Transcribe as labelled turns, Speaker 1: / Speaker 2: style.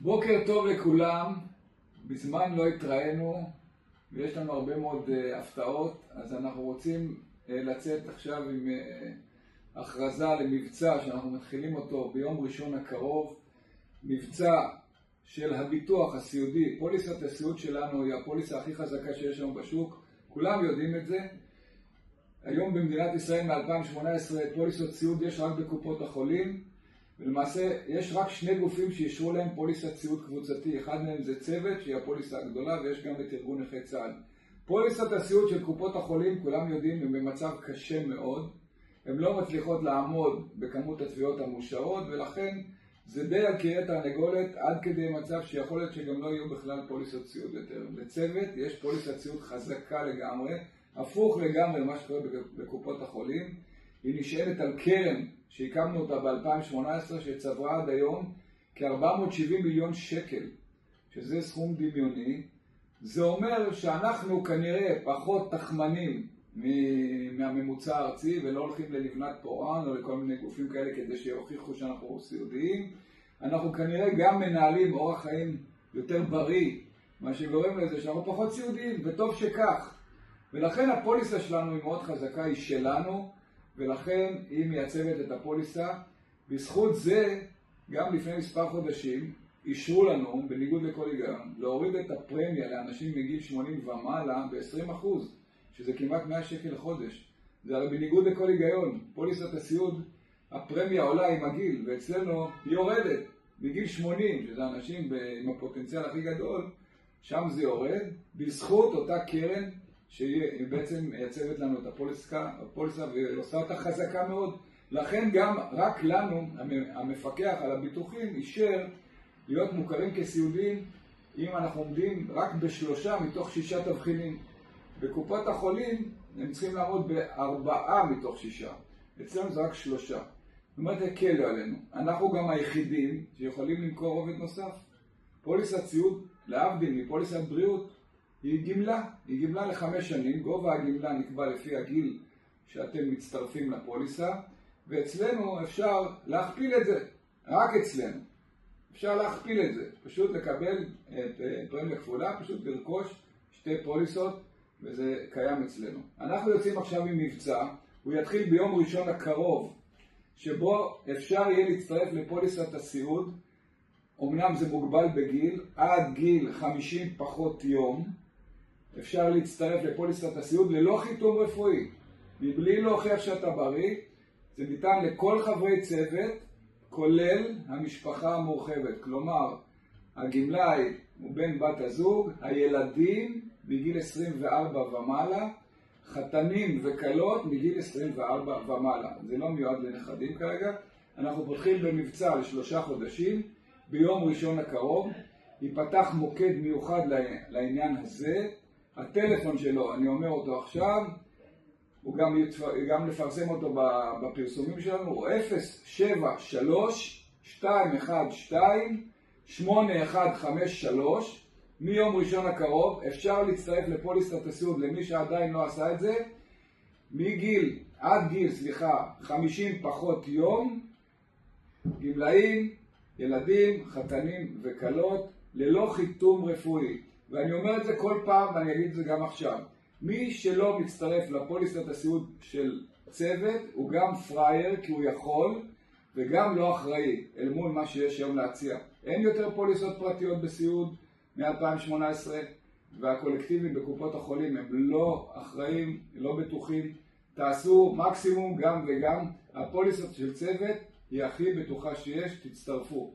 Speaker 1: בוקר טוב לכולם, בזמן לא התראינו ויש לנו הרבה מאוד הפתעות, אז אנחנו רוצים לצאת עכשיו עם הכרזה למבצע שאנחנו מתחילים אותו ביום ראשון הקרוב. מבצע של הביטוח הסיעודי. פוליסת הסיעוד שלנו היא הפוליסה הכי חזקה שיש לנו בשוק, כולם יודעים את זה. היום במדינת ישראל מ-2018 פוליסות סיעוד יש רק בקופות החולים, ולמעשה יש רק שני גופים שישרו להם פוליסת סיעוד קבוצתי. אחד מהם זה צוות, שהיא הפוליסה הגדולה, ויש גם את ארגון נכי צה"ל. פוליסת הסיעוד של קופות החולים, כולם יודעים, הם במצב קשה מאוד. הן לא מצליחות לעמוד בכמות התביעות המאושרות, ולכן זה די על קריית תרנגולת, עד כדי מצב שיכול להיות שגם לא יהיו בכלל פוליסות סיעוד יותר. לצוות יש פוליסת סיעוד חזקה לגמרי, הפוך לגמרי למה שקורה בקופות החולים. היא נשענת על קרן שהקמנו אותה ב-2018, שצברה עד היום כ-470 מיליון שקל, שזה סכום דמיוני. זה אומר שאנחנו כנראה פחות תחמנים מהממוצע הארצי, ולא הולכים ללבנת פורען או לכל מיני גופים כאלה כדי שיוכיחו שאנחנו סיעודיים. אנחנו כנראה גם מנהלים אורח חיים יותר בריא, מה שגורם לזה שאנחנו פחות סיעודיים, וטוב שכך. ולכן הפוליסה שלנו היא מאוד חזקה, היא שלנו, ולכן היא מייצבת את הפוליסה. בזכות זה, גם לפני מספר חודשים, אישרו לנו, בניגוד לכל היגיון, להוריד את הפרמיה לאנשים מגיל 80 ומעלה ב-20%, שזה כמעט 100 שקל לחודש. זה הרי בניגוד לכל היגיון. פוליסת הסיעוד, הפרמיה עולה עם הגיל, ואצלנו היא יורדת בגיל 80, שזה אנשים עם הפוטנציאל הכי גדול, שם זה יורד, בזכות אותה קרן, שהיא בעצם מייצבת לנו את הפוליסה ועושה אותה חזקה מאוד. לכן גם רק לנו, המפקח על הביטוחים, אישר להיות מוכרים כסיעודיים אם אנחנו עומדים רק ב3 מתוך 6 תבחינים. בקופת החולים הם צריכים לעמוד ב4 מתוך 6. אצלנו זה רק 3. זאת אומרת, הקלו עלינו. אנחנו גם היחידים שיכולים למכור רובד נוסף. פוליסת סיעוד, להבדיל מפוליסת בריאות, היא גמלה ל5 שנים. גובה הגמלה נקבע לפי הגיל שאתם מצטרפים לפוליסה, ואצלנו אפשר להכפיל את זה. רק אצלנו אפשר להכפיל את זה, פשוט לקבל פרמיה כפולה, פשוט לרכוש 2 פוליסות, וזה קיים אצלנו. אנחנו יוצאים עכשיו עם מבצע, הוא יתחיל ביום ראשון הקרוב, שבו אפשר יהיה להצטרף לפוליסת הסיעוד. אמנם זה מוגבל בגיל, עד גיל 50 פחות יום, אפשר להצטרף לפוליסת הסיעוד ללא חיתום רפואי, מבלי להוכיח שאתה בריא. זה ניתן לכל חברי צוות, כולל המשפחה המורחבת. כלומר, הגמלאי הוא בן בת הזוג, הילדים מגיל 24 ומעלה, חתנים וקלות מגיל 24 ומעלה. זה לא מיועד לנכדים כרגע. אנחנו פותחים במבצע ל3 חודשים. ביום ראשון הקרוב ייפתח מוקד מיוחד לעניין הזה. הטלפון שלו, אני אומר אותו עכשיו, הוא גם לפרסם אותו בפרסומים שלנו, הוא 073-212-8153. מיום ראשון הקרוב אפשר להצטרף לפוליסת הסיעוד למי שעדיין לא עשה את זה, עד גיל 50 פחות יום, גמלאים, ילדים, חתנים וקלות, ללא חיתום רפואי. ואני אומר את זה כל פעם ואני אגיד את זה גם עכשיו. מי שלא מצטרף לפוליסת הסיעוד של צוות הוא גם פרייר, כי הוא יכול, וגם לא אחראי אל מול מה שיש היום להציע. אין יותר פוליסות פרטיות בסיעוד מ-2018, והקולקטיבים בקופות החולים הם לא אחראים, לא בטוחים. תעשו מקסימום גם וגם. הפוליסות של צוות היא הכי בטוחה שיש, תצטרפו.